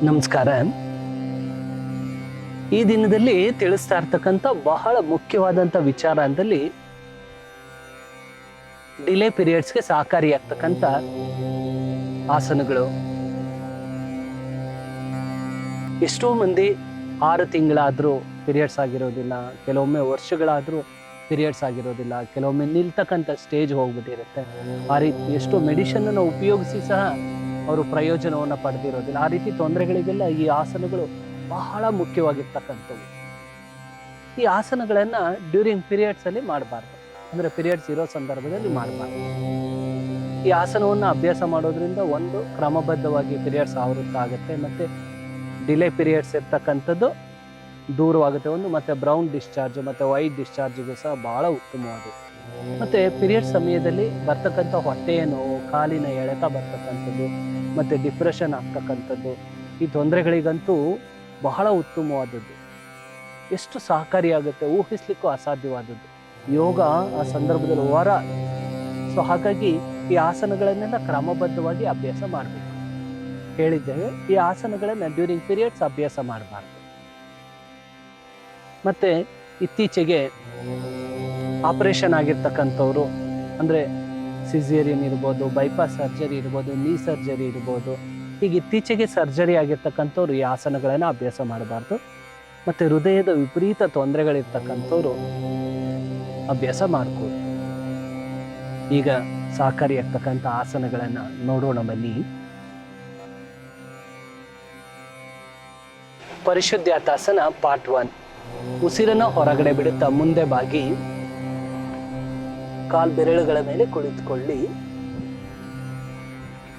ನಮಸ್ಕಾರ. ಈ ದಿನದಲ್ಲಿ ತಿಳಿಸ್ತಾ ಇರ್ತಕ್ಕಂಥ ಬಹಳ ಮುಖ್ಯವಾದಂಥ ವಿಚಾರ ಅಂದಲ್ಲಿ ಡಿಲೇ ಪೀರಿಯಡ್ಸ್ಗೆ ಸಹಕಾರಿಯಾಗ್ತಕ್ಕಂಥ ಆಸನಗಳು. ಎಷ್ಟೋ ಮಂದಿ 6 ತಿಂಗಳಾದರೂ ಪೀರಿಯಡ್ಸ್ ಆಗಿರೋದಿಲ್ಲ, ಕೆಲವೊಮ್ಮೆ ವರ್ಷಗಳಾದರೂ ಪೀರಿಯಡ್ಸ್ ಆಗಿರೋದಿಲ್ಲ, ಕೆಲವೊಮ್ಮೆ ನಿಲ್ತಕ್ಕಂಥ ಸ್ಟೇಜ್ ಹೋಗ್ಬಿಟ್ಟಿರುತ್ತೆ. ಆ ರೀತಿ ಎಷ್ಟೋ ಮೆಡಿಷನನ್ನು ಉಪಯೋಗಿಸಿ ಸಹ ಅವರು ಪ್ರಯೋಜನವನ್ನು ಪಡೆದಿರೋದಿಲ್ಲ. ಆ ರೀತಿ ತೊಂದರೆಗಳಿಗೆಲ್ಲ ಈ ಆಸನಗಳು ಬಹಳ ಮುಖ್ಯವಾಗಿರ್ತಕ್ಕಂಥವು. ಈ ಆಸನಗಳನ್ನು ಡ್ಯೂರಿಂಗ್ ಪೀರಿಯಡ್ಸಲ್ಲಿ ಮಾಡಬಾರ್ದು, ಅಂದರೆ ಪೀರಿಯಡ್ಸ್ ಇರೋ ಸಂದರ್ಭದಲ್ಲಿ ಮಾಡಬಾರ್ದು. ಈ ಆಸನವನ್ನು ಅಭ್ಯಾಸ ಮಾಡೋದ್ರಿಂದ ಒಂದು ಕ್ರಮಬದ್ಧವಾಗಿ ಪೀರಿಯಡ್ಸ್ ಆವೃತ್ತ ಆಗುತ್ತೆ, ಮತ್ತು ಡಿಲೇ ಪೀರಿಯಡ್ಸ್ ಇರ್ತಕ್ಕಂಥದ್ದು ದೂರವಾಗುತ್ತೆ. ಒಂದು ಮತ್ತು ಬ್ರೌನ್ ಡಿಸ್ಚಾರ್ಜ್ ಮತ್ತು ವೈಟ್ ಡಿಸ್ಚಾರ್ಜ್ಗೂ ಸಹ ಭಾಳ ಉತ್ತಮವಾದದ್ದು. ಮತ್ತು ಪೀರಿಯಡ್ ಸಮಯದಲ್ಲಿ ಬರ್ತಕ್ಕಂಥ ಹೊಟ್ಟೆಯ ನೋವು, ಕಾಲಿನ ಎಳೆತ ಬರ್ತಕ್ಕಂಥದ್ದು ಮತ್ತು ಡಿಪ್ರೆಷನ್ ಆಗ್ತಕ್ಕಂಥದ್ದು, ಈ ತೊಂದರೆಗಳಿಗಂತೂ ಬಹಳ ಉತ್ತಮವಾದದ್ದು. ಎಷ್ಟು ಸಹಕಾರಿಯಾಗುತ್ತೆ ಊಹಿಸ್ಲಿಕ್ಕೂ ಅಸಾಧ್ಯವಾದದ್ದು. ಯೋಗ ಆ ಸಂದರ್ಭದಲ್ಲಿ ವರ. ಸೊ ಹಾಗಾಗಿ ಈ ಆಸನಗಳನ್ನೆಲ್ಲ ಕ್ರಮಬದ್ಧವಾಗಿ ಅಭ್ಯಾಸ ಮಾಡಬೇಕು. ಹೇಳಿದ್ದೇವೆ, ಈ ಆಸನಗಳನ್ನು ಡ್ಯೂರಿಂಗ್ ಪೀರಿಯಡ್ಸ್ ಅಭ್ಯಾಸ ಮಾಡಬಾರ್ದು. ಮತ್ತು ಇತ್ತೀಚೆಗೆ ಆಪರೇಷನ್ ಆಗಿರ್ತಕ್ಕಂಥವ್ರು, ಅಂದರೆ ಸಿಸೇರಿಯನ್ ಇರ್ಬೋದು, ಬೈಪಾಸ್ ಸರ್ಜರಿ ಇರ್ಬೋದು, ನೀ ಸರ್ಜರಿ ಇರ್ಬೋದು, ಹೀಗೆ ಇತ್ತೀಚೆಗೆ ಸರ್ಜರಿ ಆಗಿರ್ತಕ್ಕಂಥವ್ರು ಈ ಆಸನಗಳನ್ನು ಅಭ್ಯಾಸ ಮಾಡಬಾರ್ದು. ಮತ್ತು ಹೃದಯದ ವಿಪರೀತ ತೊಂದರೆಗಳಿರ್ತಕ್ಕಂಥವ್ರು ಅಭ್ಯಾಸ ಮಾಡ್ಬೋದು. ಈಗ ಸಹಕಾರಿಯಾಗ್ತಕ್ಕಂಥ ಆಸನಗಳನ್ನು ನೋಡೋಣ ಬನ್ನಿ. ಪರಿಶುದ್ಧಾತಾಸನ ಪಾರ್ಟ್ 1. ಉಸಿರನ್ನು ಹೊರಗಡೆ ಬಿಡುತ್ತಾ ಮುಂದೆ ಬಾಗಿ ಕಾಲ್ಬೆರಳುಗಳ ಮೇಲೆ ಕುಳಿತುಕೊಳ್ಳಿ.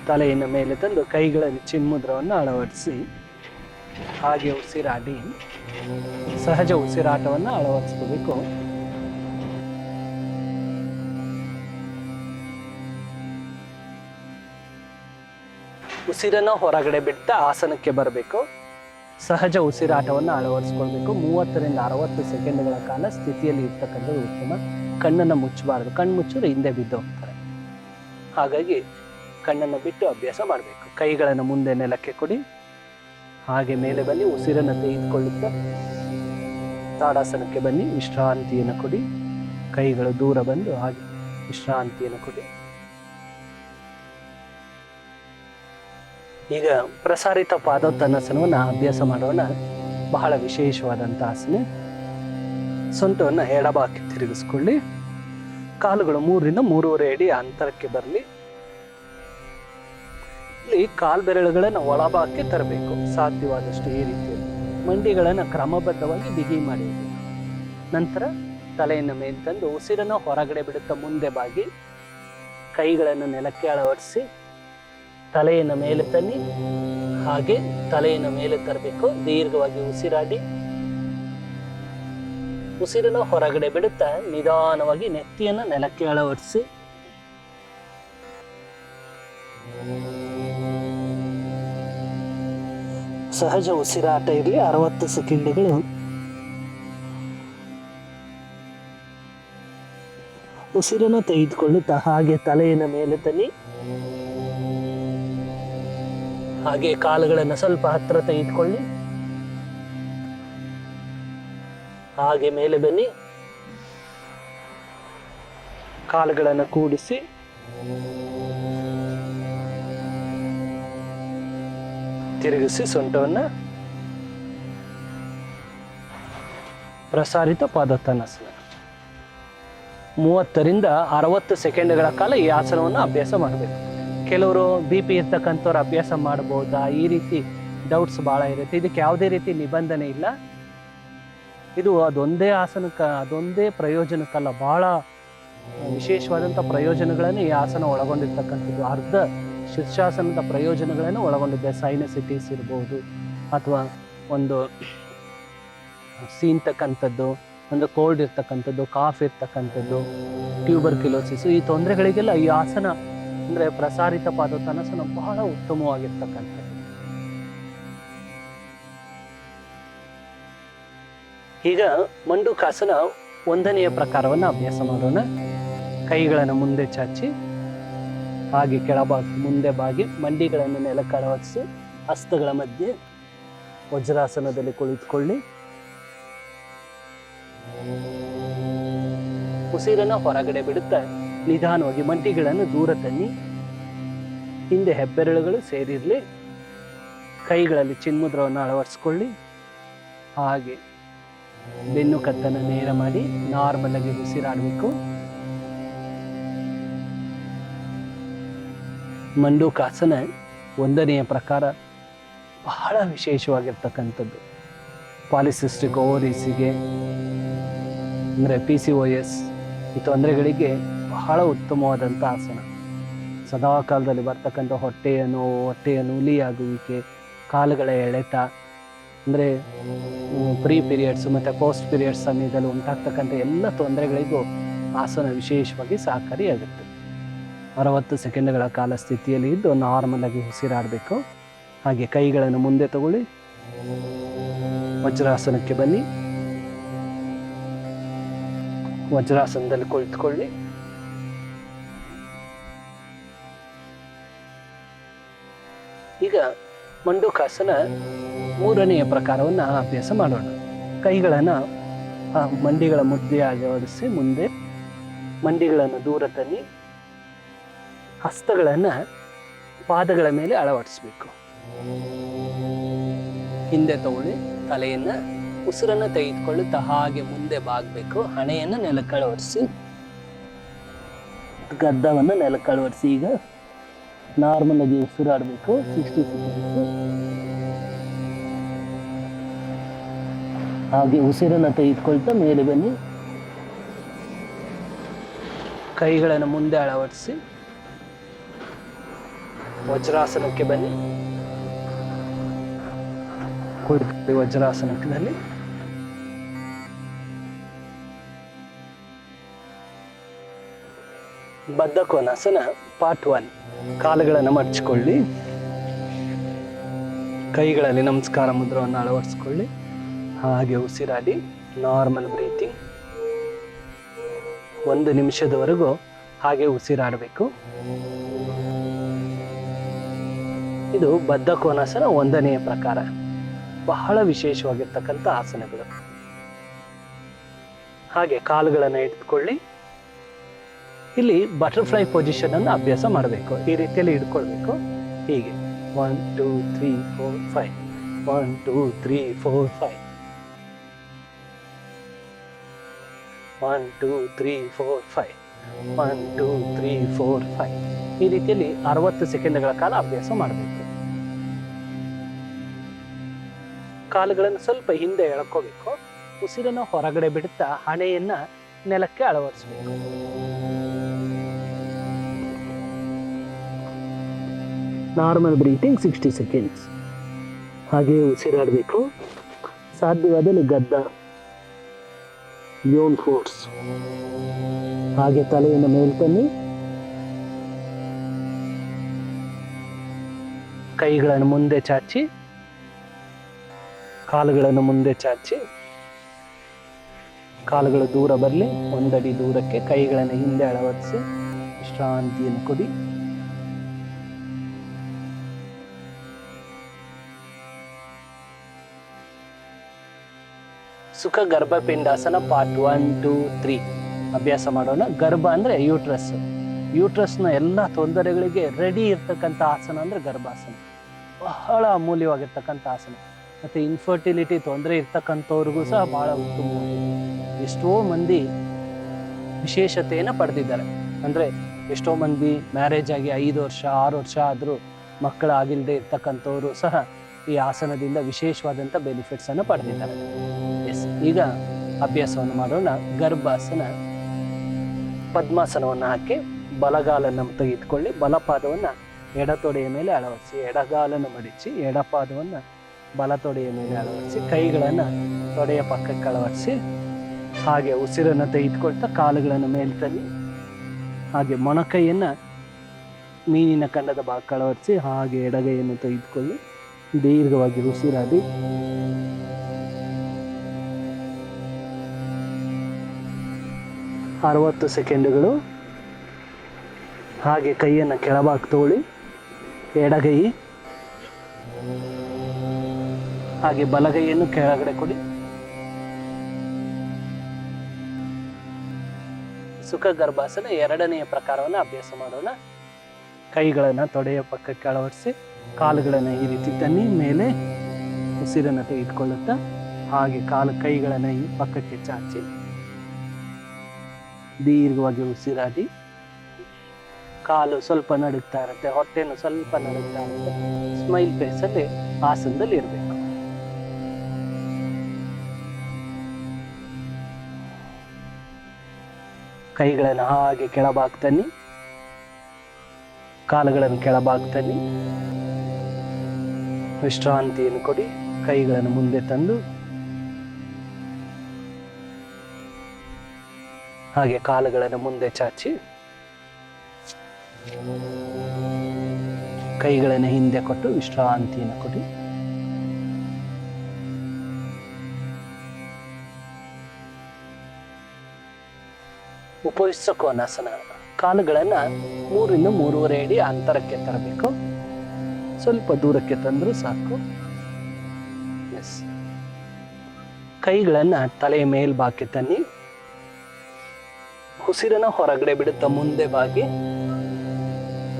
ತಲೆಯನ್ನು ಮೇಲೆ ತಂದು ಕೈಗಳಲ್ಲಿ ಚಿನ್ಮುದ್ರವನ್ನು ಅಳವಡಿಸಿ ಹಾಗೆ ಉಸಿರಾಡಿ ಸಹಜ ಉಸಿರಾಟವನ್ನು ಅಳವಡಿಸ್ಕೋಬೇಕು. ಉಸಿರನ್ನು ಹೊರಗಡೆ ಬಿಡ್ತಾ ಆಸನಕ್ಕೆ ಬರಬೇಕು. ಸಹಜ ಉಸಿರಾಟವನ್ನು ಅಳವಡಿಸ್ಕೊಳ್ಬೇಕು. 30 ರಿಂದ 60 ಸೆಕೆಂಡ್ಗಳ ಕಾಲ ಸ್ಥಿತಿಯಲ್ಲಿ ಇರ್ತಕ್ಕಂಥದ್ದು ಉತ್ತಮ. ಕಣ್ಣನ್ನು ಮುಚ್ಚಬಾರದು, ಕಣ್ಣು ಮುಚ್ಚಿದ್ರೆ ಹಿಂದೆ ಬಿದ್ದು ಹೋಗ್ತಾರೆ. ಹಾಗಾಗಿ ಕಣ್ಣನ್ನು ಬಿಟ್ಟು ಅಭ್ಯಾಸ ಮಾಡಬೇಕು. ಕೈಗಳನ್ನು ಮುಂದೆ ನೆಲಕ್ಕೆ ಕೊಡಿ, ಹಾಗೆ ಮೇಲೆ ಬನ್ನಿ. ಉಸಿರನ್ನು ತೆಗೆದುಕೊಳ್ಳುತ್ತಾ ತಾಡಾಸನಕ್ಕೆ ಬನ್ನಿ. ವಿಶ್ರಾಂತಿಯನ್ನು ಕೊಡಿ. ಕೈಗಳು ದೂರ ಬಂದು ಹಾಗೆ ವಿಶ್ರಾಂತಿಯನ್ನು ಕೊಡಿ. ಈಗ ಪ್ರಸಾರಿತ ಪಾದೋತ್ತನಾಸನವನ್ನು ಅಭ್ಯಾಸ ಮಾಡೋಣ. ಬಹಳ ವಿಶೇಷವಾದಂಥ ಆಸನ. ಸೊಂಟವನ್ನು ಎಡಭಾಗಕ್ಕೆ ತಿರುಗಿಸ್ಕೊಳ್ಳಿ. ಕಾಲುಗಳು 3 ರಿಂದ 3.5 ಅಡಿ ಅಂತರಕ್ಕೆ ಬರಲಿ. ಇಲ್ಲಿ ಕಾಲ್ಬೆರಳುಗಳನ್ನು ಒಳಭಾಗಕ್ಕೆ ತರಬೇಕು ಸಾಧ್ಯವಾದಷ್ಟು. ಈ ರೀತಿಯಲ್ಲಿ ಮಂಡಿಗಳನ್ನು ಕ್ರಮಬದ್ಧವಾಗಿ ಬಿಗಿ ಮಾಡಿ. ನಂತರ ತಲೆಯನ್ನು ಮೇಲೆ ತಂದು ಉಸಿರನ್ನು ಹೊರಗಡೆ ಬಿಡುತ್ತಾ ಮುಂದೆ ಬಾಗಿ ಕೈಗಳನ್ನು ನೆಲಕ್ಕೆ ಅಳವಡಿಸಿ ತಲೆಯನ್ನು ಮೇಲೆ ತನ್ನಿ. ಹಾಗೆ ತಲೆಯನ್ನು ಮೇಲೆ ತರಬೇಕು. ದೀರ್ಘವಾಗಿ ಉಸಿರಾಡಿ ಉಸಿರನ್ನು ಹೊರಗಡೆ ಬಿಡುತ್ತಾ ನಿಧಾನವಾಗಿ ನೆತ್ತಿಯನ್ನು ನೆಲಕ್ಕೆ ಅಳವಡಿಸಿ ಸಹಜ ಉಸಿರಾಟ ಇರಲಿ. 60 ಸೆಕೆಂಡ್ಗಳು. ಉಸಿರನ್ನು ತೆಗೆದುಕೊಳ್ಳುತ್ತಾ ಹಾಗೆ ತಲೆಯನ್ನು ಮೇಲೆ ತನ್ನಿ. ಹಾಗೆ ಕಾಲುಗಳನ್ನು ಸ್ವಲ್ಪ ಹತ್ತಿರ ತೆಗೆದುಕೊಳ್ಳಿ. ಹಾಗೆ ಮೇಲೆ ಬನ್ನಿ. ಕಾಲುಗಳನ್ನು ಕೂಡಿಸಿ ತಿರುಗಿಸಿ ಸೊಂಟವನ್ನು. ಪ್ರಸಾರಿತ ಪಾದೋತ್ತನಾಸನ 30 ರಿಂದ 60 ಸೆಕೆಂಡ್ಗಳ ಕಾಲ ಈ ಆಸನವನ್ನು ಅಭ್ಯಾಸ ಮಾಡಬೇಕು. ಕೆಲವರು BP ಇರ್ತಕ್ಕಂಥವ್ರು ಅಭ್ಯಾಸ ಮಾಡ್ಬೋದಾ, ಈ ರೀತಿ ಡೌಟ್ಸ್ ಭಾಳ ಇರುತ್ತೆ. ಇದಕ್ಕೆ ಯಾವುದೇ ರೀತಿ ನಿಬಂಧನೆ ಇಲ್ಲ. ಇದು ಅದೊಂದೇ ಆಸನಕ್ಕೆ, ಅದೊಂದೇ ಪ್ರಯೋಜನಕ್ಕಲ್ಲ, ಭಾಳ ವಿಶೇಷವಾದಂಥ ಪ್ರಯೋಜನಗಳನ್ನು ಈ ಆಸನ ಒಳಗೊಂಡಿರ್ತಕ್ಕಂಥದ್ದು. ಅರ್ಧ ಶೀರ್ಷಾಸನದ ಪ್ರಯೋಜನಗಳನ್ನು ಒಳಗೊಂಡಿದೆ. ಸೈನಸಿಟಿಸ್ ಇರ್ಬೋದು, ಅಥವಾ ಒಂದು ಸೀಂತಕ್ಕಂಥದ್ದು, ಒಂದು ಕೋಲ್ಡ್ ಇರ್ತಕ್ಕಂಥದ್ದು, ಕಾಫ್ ಇರ್ತಕ್ಕಂಥದ್ದು, ಟ್ಯೂಬರ್ಕ್ಯುಲೋಸಿಸ್, ಈ ತೊಂದರೆಗಳಿಗೆಲ್ಲ ಈ ಆಸನ ಅಂದರೆ ಪ್ರಸಾರಿತ ಪಾದೋತ್ತನಾಸನ ಬಹಳ ಉತ್ತಮವಾಗಿರ್ತಕ್ಕಂಥದ್ದು. ಈಗ ಮಂಡುಕಾಸನ 1ನೆಯ ಪ್ರಕಾರವನ್ನು ಅಭ್ಯಾಸ ಮಾಡೋಣ. ಕೈಗಳನ್ನು ಮುಂದೆ ಚಾಚಿ ಹಾಗೆ ಕೆಳಭಾಗ ಮುಂದೆ ಬಾಗಿ ಮಂಡಿಗಳನ್ನು ನೆಲಕ್ಕೆ ಅಳವಡಿಸಿ ಹಸ್ತಗಳ ಮಧ್ಯೆ ವಜ್ರಾಸನದಲ್ಲಿ ಕುಳಿತುಕೊಳ್ಳಿ. ಉಸಿರನ್ನ ಹೊರಗಡೆ ಬಿಡುತ್ತಾ ನಿಧಾನವಾಗಿ ಮಂಡಿಗಳನ್ನು ದೂರ ತನ್ನಿ. ಹಿಂದೆ ಹೆಬ್ಬೆರಳುಗಳು ಸೇರಿರಲಿ. ಕೈಗಳಲ್ಲಿ ಚಿನ್ಮುದ್ರವನ್ನು ಅಳವಡಿಸ್ಕೊಳ್ಳಿ. ಹಾಗೆ ಬೆನ್ನು ಕತ್ತನ್ನು ನೇರ ಮಾಡಿ ನಾರ್ಮಲ್ ಆಗಿ ಉಸಿರಾಡಬೇಕು. ಮಂಡೂಕಾಸನ 1ನೆಯ ಪ್ರಕಾರ ಬಹಳ ವಿಶೇಷವಾಗಿರ್ತಕ್ಕಂಥದ್ದು. ಪಾಲಿಸಿಸ್ಟಿಕ್ ಓವರೀಸಿಗೆ ಅಂದರೆ PCOS ಈ ತೊಂದರೆಗಳಿಗೆ ಬಹಳ ಉತ್ತಮವಾದಂಥ ಆಸನ. ಸದಾ ಕಾಲದಲ್ಲಿ ಬರ್ತಕ್ಕಂಥ ಹೊಟ್ಟೆಯ ನೋವು, ಹೊಟ್ಟೆಯ ನೂಲಿಯಾಗುವಿಕೆ, ಕಾಲುಗಳ ಎಳೆತ, ಅಂದರೆ ಪ್ರೀ ಪೀರಿಯಡ್ಸ್ ಮತ್ತು ಪೋಸ್ಟ್ ಪೀರಿಯಡ್ಸ್ ಸಮಯದಲ್ಲಿ ಉಂಟಾಗ್ತಕ್ಕಂಥ ಎಲ್ಲ ತೊಂದರೆಗಳಿಗೂ ಆಸನ ವಿಶೇಷವಾಗಿ ಸಹಕಾರಿಯಾಗುತ್ತೆ. 60 ಸೆಕೆಂಡ್ಗಳ ಕಾಲ ಸ್ಥಿತಿಯಲ್ಲಿ ಇದ್ದು ನಾರ್ಮಲ್ ಆಗಿ ಉಸಿರಾಡಬೇಕು. ಹಾಗೆ ಕೈಗಳನ್ನು ಮುಂದೆ ತಗೊಳ್ಳಿ. ವಜ್ರಾಸನಕ್ಕೆ ಬನ್ನಿ. ವಜ್ರಾಸನದಲ್ಲಿ ಕುಳಿತುಕೊಳ್ಳಿ. ಈಗ ಮಂಡೂಕಾಸನ 3ನೆಯ ಪ್ರಕಾರವನ್ನು ಅಭ್ಯಾಸ ಮಾಡೋಣ. ಕೈಗಳನ್ನು ಮಂಡಿಗಳ ಮುದ್ದೆ ಅಳವಡಿಸಿ ಮುಂದೆ ಮಂಡಿಗಳನ್ನು ದೂರ ತನ್ನಿ. ಹಸ್ತಗಳನ್ನು ಪಾದಗಳ ಮೇಲೆ ಅಳವಡಿಸ್ಬೇಕು. ಹಿಂದೆ ತಗೊಳ್ಳಿ. ತಲೆಯನ್ನು ಉಸಿರನ್ನು ತೆಗೆದುಕೊಳ್ಳುತ್ತಾ ಹಾಗೆ ಮುಂದೆ ಬಾಗಬೇಕು. ಹಣೆಯನ್ನು ನೆಲಕ್ಕೆ ಅಳವಡಿಸಿ, ಗದ್ದವನ್ನು ನೆಲಕ್ಕೆ ಅಳವಡಿಸಿ. ಈಗ ನಾರ್ಮಲ್ ಆಗಿ ಉಸಿರಾಡಬೇಕು 60 ಸೆಕೆಂಡ್ಸ್. ಹಾಗೆ ಉಸಿರನ್ನು ತೆಗೆದುಕೊಳ್ತಾ ಮೇಲೆ ಬನ್ನಿ. ಕೈಗಳನ್ನು ಮುಂದೆ ಅಳವಡಿಸಿ ವಜ್ರಾಸನಕ್ಕೆ ಬನ್ನಿ. ಕುಳಿತುಕೊಳ್ಳಿ ವಜ್ರಾಸನದಲ್ಲಿ. ಬದ್ಧಕೋನಾಸನ ಪಾರ್ಟ್ 1. ಕಾಲುಗಳನ್ನು ಮಡಚಿಕೊಳ್ಳಿ. ಕೈಗಳಲ್ಲಿ ನಮಸ್ಕಾರ ಮುದ್ರವನ್ನು ಅಳವಡಿಸ್ಕೊಳ್ಳಿ. ಹಾಗೆ ಉಸಿರಾಡಿ ನಾರ್ಮಲ್ ಬ್ರೀತಿಂಗ್. 1 ನಿಮಿಷದವರೆಗೂ ಹಾಗೆ ಉಸಿರಾಡಬೇಕು. ಇದು ಬದ್ಧಕೋನಾಸನ 1ನೆಯ ಪ್ರಕಾರ. ಬಹಳ ವಿಶೇಷವಾಗಿರ್ತಕ್ಕಂಥ ಆಸನಗಳು. ಹಾಗೆ ಕಾಲುಗಳನ್ನು ಇಟ್ಕೊಳ್ಳಿ. ಇಲ್ಲಿ ಬಟರ್ಫ್ಲೈ ಪೊಸಿಷನ್ ಅನ್ನು ಅಭ್ಯಾಸ ಮಾಡಬೇಕು. ಈ ರೀತಿಯಲ್ಲಿ ಇಟ್ಕೊಳ್ಬೇಕು. ಹೀಗೆ 1 2 3 4 5 1 2 3 4 5 1 2 3 4 5 1 2 3 4 5 ಈ ರೀತಿಯಲ್ಲಿ 60 ಸೆಕೆಂಡ್ಗಳ ಕಾಲ ಅಭ್ಯಾಸ ಮಾಡಬೇಕು. ಕಾಲುಗಳನ್ನು ಸ್ವಲ್ಪ ಹಿಂದೆ ಎಳ್ಕೋಬೇಕು. ಉಸಿರನ್ನು ಹೊರಗಡೆ ಬಿಡುತ್ತಾ ಹಣೆಯನ್ನ ನೆಲಕ್ಕೆ ಅಳವಡಿಸಬೇಕು. Normal breathing 60 seconds. ಹಾಗೆ ಉಸಿರಾಡಬೇಕು. ಸಾಧ್ಯವಾದಲ್ಲಿ ಗದ್ದ, ಯೋನ್ ಫೋರ್ಸ್. ಹಾಗೆ ತಲೆಯನ್ನು ಮೇಲ್ತನ್ನಿ. ಕೈಗಳನ್ನು ಮುಂದೆ ಚಾಚಿ, ಕಾಲುಗಳನ್ನು ಮುಂದೆ ಚಾಚಿ, ಕಾಲುಗಳು ದೂರ ಬರಲಿ. 1 ಅಡಿ ದೂರಕ್ಕೆ ಕೈಗಳನ್ನು ಹಿಂದೆ ಅಳವಡಿಸಿ ವಿಶ್ರಾಂತಿಯನ್ನು ಕೊಡಿ. ಸುಖ ಗರ್ಭಪಿಂಡಾಸನ ಪಾರ್ಟ್ 1 2 3 ಅಭ್ಯಾಸ ಮಾಡೋಣ. ಗರ್ಭ ಅಂದರೆ ಯೂಟ್ರಸ್. ಯೂಟ್ರಸ್ನ ಎಲ್ಲ ತೊಂದರೆಗಳಿಗೆ ರೆಡಿ ಇರ್ತಕ್ಕಂಥ ಆಸನ ಅಂದರೆ ಗರ್ಭಾಸನ. ಬಹಳ ಅಮೂಲ್ಯವಾಗಿರ್ತಕ್ಕಂಥ ಆಸನ. ಮತ್ತು ಇನ್ಫರ್ಟಿಲಿಟಿ ತೊಂದರೆ ಇರ್ತಕ್ಕಂಥವ್ರಿಗೂ ಸಹ ಬಹಳ ಉತ್ತಮವಾಗಿದೆ. ಎಷ್ಟೋ ಮಂದಿ ವಿಶೇಷತೆಯನ್ನು ಪಡೆದಿದ್ದಾರೆ. ಅಂದರೆ ಎಷ್ಟೋ ಮಂದಿ ಮ್ಯಾರೇಜ್ ಆಗಿ 5 ವರ್ಷ 6 ವರ್ಷ ಆದರೂ ಮಕ್ಕಳಾಗಿಲ್ಲದೆ ಇರ್ತಕ್ಕಂಥವ್ರು ಸಹ ಈ ಆಸನದಿಂದ ವಿಶೇಷವಾದಂಥ ಬೆನಿಫಿಟ್ಸನ್ನು ಪಡೆದಿದ್ದಾರೆ. ಈಗ ಅಭ್ಯಾಸವನ್ನು ಮಾಡೋಣ. ಗರ್ಭಾಸನ. ಪದ್ಮಾಸನವನ್ನು ಹಾಕಿ ಬಲಗಾಲನ್ನು ತೆಗೆದುಕೊಳ್ಳಿ. ಬಲಪಾದವನ್ನು ಎಡತೊಡೆಯ ಮೇಲೆ ಅಳವಡಿಸಿ, ಎಡಗಾಲನ್ನು ಮಡಿಚಿ ಎಡಪಾದವನ್ನು ಬಲತೊಡೆಯ ಮೇಲೆ ಅಳವಡಿಸಿ, ಕೈಗಳನ್ನು ತೊಡೆಯ ಪಕ್ಕಕ್ಕೆ ಅಳವಡಿಸಿ, ಹಾಗೆ ಉಸಿರನ್ನು ತೆಗೆದುಕೊಳ್ತಾ ಕಾಲುಗಳನ್ನು ಮೇಲ್ತನ್ನಿ. ಹಾಗೆ ಮೊಣಕೈಯನ್ನು ಮೀನಿನ ಕಂಡದ ಭಾಗಕ್ಕೆ ಅಳವಡಿಸಿ, ಹಾಗೆ ಎಡಗೈಯನ್ನು ತೆಗೆದುಕೊಳ್ಳಿ. ದೀರ್ಘವಾಗಿ ಉಸಿರಾಡಿ. ,60 ಸೆಕೆಂಡುಗಳು. ಹಾಗೆ ಕೈಯನ್ನು ಕೆಳಭಾಗ ತೋಳಿ, ಎಡಗೈ ಹಾಗೆ ಬಲಗೈಯನ್ನು ಕೆಳಗಡೆ ಕೊಡಿ. ಸುಖ ಗರ್ಭಾಸನ ಎರಡನೆಯ ಪ್ರಕಾರವನ್ನು ಅಭ್ಯಾಸ ಮಾಡೋಣ. ಕೈಗಳನ್ನು ತೊಡೆಯ ಪಕ್ಕಕ್ಕೆ ಅಳವಡಿಸಿ, ಕಾಲುಗಳನ್ನು ಈ ರೀತಿ ತನ್ನಿ, ಮೇಲೆ ಉಸಿರನ್ನು ತೆಗೆದುಕೊಳ್ಳುತ್ತಾ ಹಾಗೆ ಕೈಗಳನ್ನು ಈ ಪಕ್ಕಕ್ಕೆ ಚಾಚಿ ದೀರ್ಘವಾಗಿ ಉಸಿರಾಡಿ. ಕಾಲು ಸ್ವಲ್ಪ ನಡುಗ್ತಾ ಇರುತ್ತೆ, ಹೊಟ್ಟೆನು ಸ್ವಲ್ಪ ನಡುಗ್ತಾ ಇರುತ್ತೆ. ಸ್ಮೈಲ್ ಫೇಸಲ್ಲಿ ಆಸನದಲ್ಲಿ ಇರಬೇಕು. ಕೈಗಳನ್ನು ಹಾಗೆ ಕೆಳಭಾಗ ತನ್ನಿ, ಕಾಲುಗಳನ್ನು ಕೆಳಭಾಗ ತನ್ನಿ, ವಿಶ್ರಾಂತಿಯನ್ನು ಕೊಡಿ. ಕೈಗಳನ್ನು ಮುಂದೆ ತಂದು ಹಾಗೆ ಕಾಲುಗಳನ್ನು ಮುಂದೆ ಚಾಚಿ, ಕೈಗಳನ್ನು ಹಿಂದೆ ಕೊಟ್ಟು ವಿಶ್ರಾಂತಿಯನ್ನು ಕೊಡಿ. ಉಪವಿಷ್ಟ ಕೋನಾಸನ. ಕಾಲುಗಳನ್ನು 3 ಇಂದ 3.5 ಅಡಿ ಅಂತರಕ್ಕೆ ತರಬೇಕು. ಸ್ವಲ್ಪ ದೂರಕ್ಕೆ ತಂದರೂ ಸಾಕು. ಎಸ್. ಕೈಗಳನ್ನು ತಲೆಯ ಮೇಲ್ಭಾಗಕ್ಕೆ ತನ್ನಿ, ಉಸಿರನ್ನು ಹೊರಗಡೆ ಬಿಡುತ್ತಾ ಮುಂದೆ ಬಾಗಿ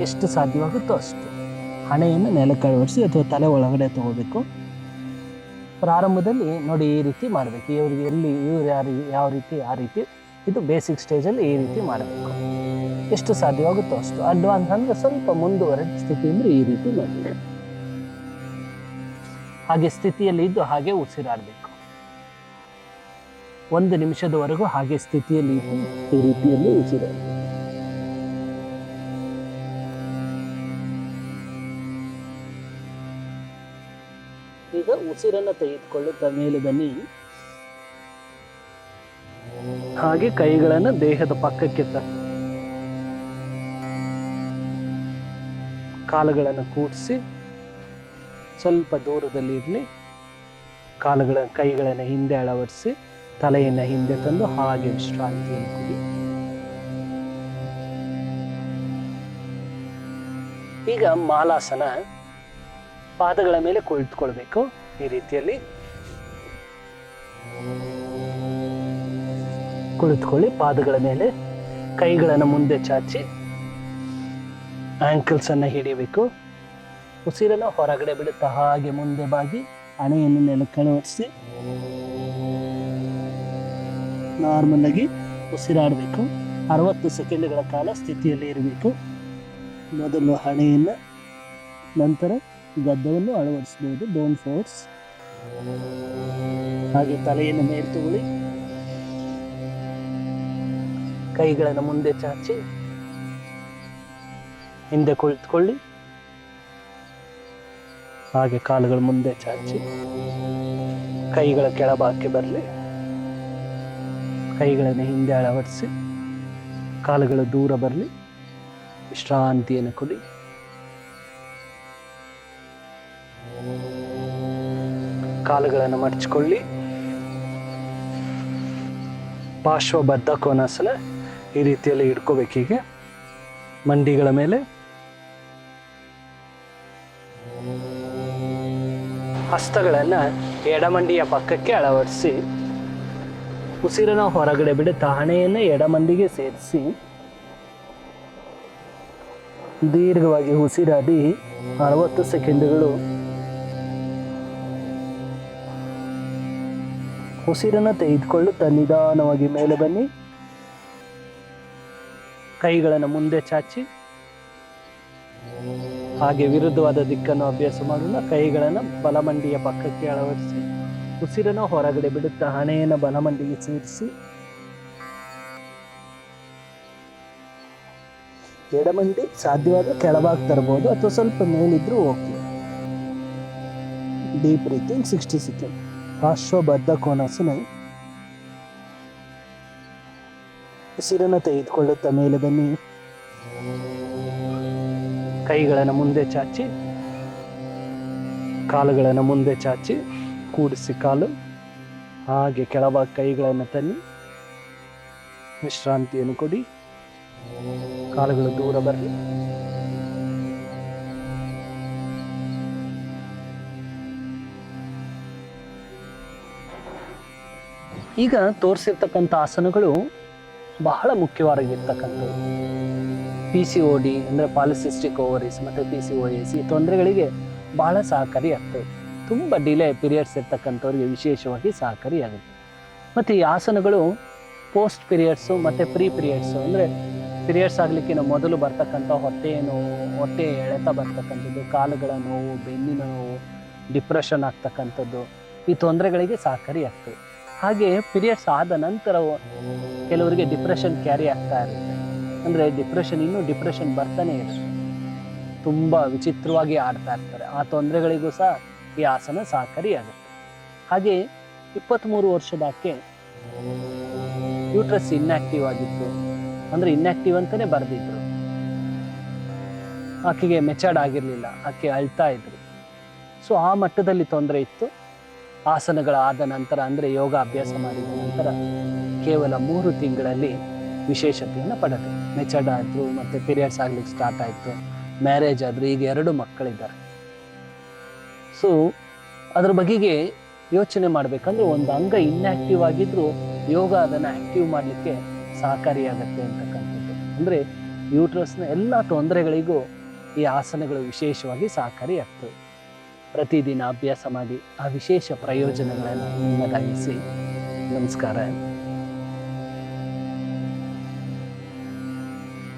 ಎಷ್ಟು ಸಾಧ್ಯವಾಗುತ್ತೋ ಅಷ್ಟು. ಹಣೆಯನ್ನು ನೆಲಕ್ಕೆ ಅಳವಡಿಸಿ ಅಥವಾ ತಲೆ ಒಳಗಡೆ ತಗೋಬೇಕು. ಪ್ರಾರಂಭದಲ್ಲಿ ನೋಡಿ ಈ ರೀತಿ ಮಾಡಬೇಕು. ಇವ್ರು ಯಾವ ರೀತಿ ಆ ರೀತಿ. ಇದು ಬೇಸಿಕ್ ಸ್ಟೇಜಲ್ಲಿ ಈ ರೀತಿ ಮಾಡಬೇಕು. ಎಷ್ಟು ಸಾಧ್ಯವಾಗುತ್ತೋ ಅಷ್ಟು. ಅಡ್ವಾನ್ಸ್ ಅಂದರೆ ಸ್ವಲ್ಪ ಮುಂದುವರೆದ ಸ್ಥಿತಿ ಅಂದರೆ ಈ ರೀತಿ ಮಾಡಬೇಕು. ಹಾಗೆ ಸ್ಥಿತಿಯಲ್ಲಿ ಇದ್ದು ಹಾಗೆ ಉಸಿರಾಡಬೇಕು. 1 ನಿಮಿಷದವರೆಗೂ ಹಾಗೆ ಸ್ಥಿತಿಯಲ್ಲಿ ಇದ್ದು ಈ ರೀತಿಯಲ್ಲಿ ಉಸಿರಾಡಬೇಕು. ಈಗ ಉಸಿರನ್ನು ತೆಗೆದುಕೊಳ್ಳುತ್ತಾ ಮೇಲೆ ಬನ್ನಿ. ಹಾಗೆ ಕೈಗಳನ್ನು ದೇಹದ ಪಕ್ಕಕ್ಕೆ ತನ್ನಿ, ಕಾಲುಗಳನ್ನು ಕೂಡಿಸಿ ಸ್ವಲ್ಪ ದೂರದಲ್ಲಿ ಇರಲಿ. ಕೈಗಳನ್ನು ಹಿಂದೆ ಅಳವಡಿಸಿ, ತಲೆಯನ್ನು ಹಿಂದೆ ತಂದು ಹಾಗೆ ವಿಶ್ರಾಂತಿಯನ್ನು ಕೊಡಿ. ಈಗ ಮಾಲಾಸನ. ಪಾದಗಳ ಮೇಲೆ ಕುಳಿತುಕೊಳ್ಬೇಕು ಈ ರೀತಿಯಲ್ಲಿ. ಕುಳಿತುಕೊಳ್ಳಿ. ಪಾದಗಳ ಮೇಲೆ ಕೈಗಳನ್ನು ಮುಂದೆ ಚಾಚಿ ಆಂಕಲ್ಸ್ ಅನ್ನು ಹಿಡಿಯಬೇಕು. ಉಸಿರನ್ನು ಹೊರಗಡೆ ಬಿಡುತ್ತಾ ಹಾಗೆ ಮುಂದೆ ಬಾಗಿ ಹಣೆಯನ್ನು ನೆಲಕ್ಕೆ ಅಳವಡಿಸಿ ನಾರ್ಮಲ್ ಆಗಿ ಉಸಿರಾಡಬೇಕು. 60 ಸೆಕೆಂಡ್ಗಳ ಕಾಲ ಸ್ಥಿತಿಯಲ್ಲಿ ಇರಬೇಕು. ಮೊದಲು ಹಣೆಯನ್ನು, ನಂತರ ಗದ್ದವನ್ನು ಅಳವಡಿಸಬಹುದು. Don't force. ಹಾಗೆ ತಲೆಯನ್ನು ಮೇಲೆ ತಗೊಳ್ಳಿ, ಕೈಗಳನ್ನು ಮುಂದೆ ಚಾಚಿ ಹಿಂದೆ ಕುಳಿತುಕೊಳ್ಳಿ. ಹಾಗೆ ಕಾಲುಗಳು ಮುಂದೆ ಚಾಚಿ ಕೈಗಳ ಕೆಳಭಾಗಕ್ಕೆ ಬರಲಿ. ಕೈಗಳನ್ನು ಹಿಂದೆ ಅಳವಡಿಸಿ ಕಾಲುಗಳು ದೂರ ಬರಲಿ. ವಿಶ್ರಾಂತಿಯನ್ನು ಕೊಡಿ. ಕಾಲುಗಳನ್ನು ಮಡಚಿಕೊಳ್ಳಿ. ಪಾರ್ಶ್ವಬದ್ಧ ಕೋನಾಸನ ಈ ರೀತಿಯಲ್ಲಿ ಇಟ್ಕೋಬೇಕೀಗೆ. ಮಂಡಿಗಳ ಮೇಲೆ ಹಸ್ತಗಳನ್ನು ಎಡಮಂಡಿಯ ಪಕ್ಕಕ್ಕೆ ಅಳವಡಿಸಿ ಉಸಿರನ್ನು ಹೊರಗಡೆ ಬಿಡುತ್ತಾ ಹಣೆಯನ್ನು ಎಡಮಂಡಿಗೆ ಸೇರಿಸಿ ದೀರ್ಘವಾಗಿ ಉಸಿರಾಡಿ 60 ಸೆಕೆಂಡುಗಳು. ಉಸಿರನ್ನು ತೆಗೆದುಕೊಳ್ಳುತ್ತಾ ನಿಧಾನವಾಗಿ ಮೇಲೆ ಬನ್ನಿ. ಕೈಗಳನ್ನು ಮುಂದೆ ಚಾಚಿ ಹಾಗೆ ವಿರುದ್ಧವಾದ ದಿಕ್ಕನ್ನು ಅಭ್ಯಾಸ ಮಾಡೋಣ. ಕೈಗಳನ್ನು ಬಲಮಂಡಿಯ ಪಕ್ಕಕ್ಕೆ ಅಳವಡಿಸಿ ಉಸಿರನ್ನು ಹೊರಗಡೆ ಬಿಡುತ್ತಾ ಹಣೆಯನ್ನು ಬಲಮಂಡಿಗೆ ಸೇರಿಸಿ ಎಡಮಂಡಿ ಸಾಧ್ಯವಾದ ಕೆಳಭಾಗ ತರಬಹುದು ಅಥವಾ ಸ್ವಲ್ಪ ಮೇಲಿದ್ರೂ ಓಕೆ. Deep breathing 60 second. ಪಾರ್ಶ್ವಬದ್ಧ ಕೋನಾಸನ. ಉಸಿರನ್ನು ತೆಗೆದುಕೊಳ್ಳುತ್ತಾ ಮೇಲೆ ಬನ್ನಿ. ಕೈಗಳನ್ನು ಮುಂದೆ ಚಾಚಿ ಕಾಲುಗಳನ್ನು ಮುಂದೆ ಚಾಚಿ ಕೂಡಿಸಿ ಕಾಲು ಹಾಗೆ ಕೆಳಭಾಗ ಕೈಗಳನ್ನು ತನ್ನಿ. ವಿಶ್ರಾಂತಿಯನ್ನು ಕೊಡಿ. ಕಾಲುಗಳು ದೂರ ಬರಲಿ. ಈಗ ತೋರಿಸಿರ್ತಕ್ಕಂಥ ಆಸನಗಳು ಬಹಳ ಮುಖ್ಯವಾಗಿರ್ತಕ್ಕಂಥವು. PCOD ಅಂದರೆ ಪಾಲಿಸಿಸ್ಟಿಕ್ ಓವರೀಸ್ ಮತ್ತು PCOS ಈ ತೊಂದರೆಗಳಿಗೆ ಬಹಳ ಸಹಕಾರಿಯಾಗ್ತವೆ. ತುಂಬ ಡಿಲೇ ಪೀರಿಯಡ್ಸ್ ಇರ್ತಕ್ಕಂಥವ್ರಿಗೆ ವಿಶೇಷವಾಗಿ ಸಹಕಾರಿಯಾಗುತ್ತೆ. ಮತ್ತು ಈ ಆಸನಗಳು ಪೋಸ್ಟ್ ಪೀರಿಯಡ್ಸು ಮತ್ತು ಪ್ರೀ ಪೀರಿಯಡ್ಸು ಅಂದರೆ ಪೀರಿಯಡ್ಸ್ ಆಗಲಿಕ್ಕಿಂತ ಮೊದಲು ಬರ್ತಕ್ಕಂಥ ಹೊಟ್ಟೆ ನೋವು, ಹೊಟ್ಟೆ ಎಳೆತ ಬರ್ತಕ್ಕಂಥದ್ದು, ಕಾಲುಗಳ ನೋವು, ಬೆನ್ನಿನ ನೋವು, ಡಿಪ್ರೆಷನ್ ಆಗ್ತಕ್ಕಂಥದ್ದು ಈ ತೊಂದರೆಗಳಿಗೆ ಸಹಕಾರಿಯಾಗ್ತವೆ. ಹಾಗೆ ಪೀರಿಯಡ್ಸ್ ಆದ ನಂತರ ಕೆಲವರಿಗೆ ಡಿಪ್ರೆಷನ್ ಕ್ಯಾರಿ ಆಗ್ತಾ ಇರುತ್ತೆ. ಅಂದರೆ ಡಿಪ್ರೆಷನ್ ಬರ್ತಾನೆ ಇರುತ್ತೆ, ತುಂಬ ವಿಚಿತ್ರವಾಗಿ ಆಡ್ತಾ ಇರ್ತಾರೆ. ಆ ತೊಂದರೆಗಳಿಗೂ ಸಹ ಈ ಆಸನ ಸಹಕಾರಿಯಾಗುತ್ತೆ. ಹಾಗೆ 23 ವರ್ಷದಾಕೆ ಯೂಟ್ರಸ್ ಇನ್ಆಕ್ಟಿವ್ ಆಗಿತ್ತು, ಅಂದರೆ ಇನ್ಆಕ್ಟಿವ್ ಅಂತಲೇ ಬರೆದಿದ್ರು. ಆಕೆಗೆ ಮೆಚರ್ಡ್ ಆಗಿರಲಿಲ್ಲ, ಆಕೆ ಅಳ್ತಾ ಇದ್ರು. ಸೊ ಆ ಮಟ್ಟದಲ್ಲಿ ತೊಂದರೆ ಇತ್ತು. ಆಸನಗಳಾದ ನಂತರ ಅಂದರೆ ಯೋಗ ಅಭ್ಯಾಸ ಮಾಡಿದ ನಂತರ ಕೇವಲ 3 ತಿಂಗಳಲ್ಲಿ ವಿಶೇಷತೆಯನ್ನು ಪಡೆದು ಮೆಚರ್ಡ್ ಆದರು, ಮತ್ತು ಪೀರಿಯಡ್ಸ್ ಆಗ್ಲಿಕ್ಕೆ ಸ್ಟಾರ್ಟ್ ಆಯಿತು, ಮ್ಯಾರೇಜ್ ಆದರು, ಈಗ 2 ಮಕ್ಕಳಿದ್ದಾರೆ. ಸೊ ಅದ್ರ ಬಗೆಗೆ ಯೋಚನೆ ಮಾಡಬೇಕಂದ್ರೆ ಒಂದು ಅಂಗ ಇನ್ಆಕ್ಟಿವ್ ಆಗಿದ್ರೂ ಯೋಗ ಅದನ್ನು ಆಕ್ಟಿವ್ ಮಾಡಲಿಕ್ಕೆ ಸಹಕಾರಿಯಾಗತ್ತೆ ಅಂತಕ್ಕಂಥದ್ದು. ಅಂದರೆ ಯೂಟ್ರಸ್ನ ಎಲ್ಲ ತೊಂದರೆಗಳಿಗೂ ಈ ಆಸನಗಳು ವಿಶೇಷವಾಗಿ ಸಹಕಾರಿಯಾಗ್ತವೆ. ಪ್ರತಿದಿನ ಅಭ್ಯಾಸ ಮಾಡಿ ಆ ವಿಶೇಷ ಪ್ರಯೋಜನಗಳನ್ನು ನಿಮಗಾಗಿಸಿ. ನಮಸ್ಕಾರ.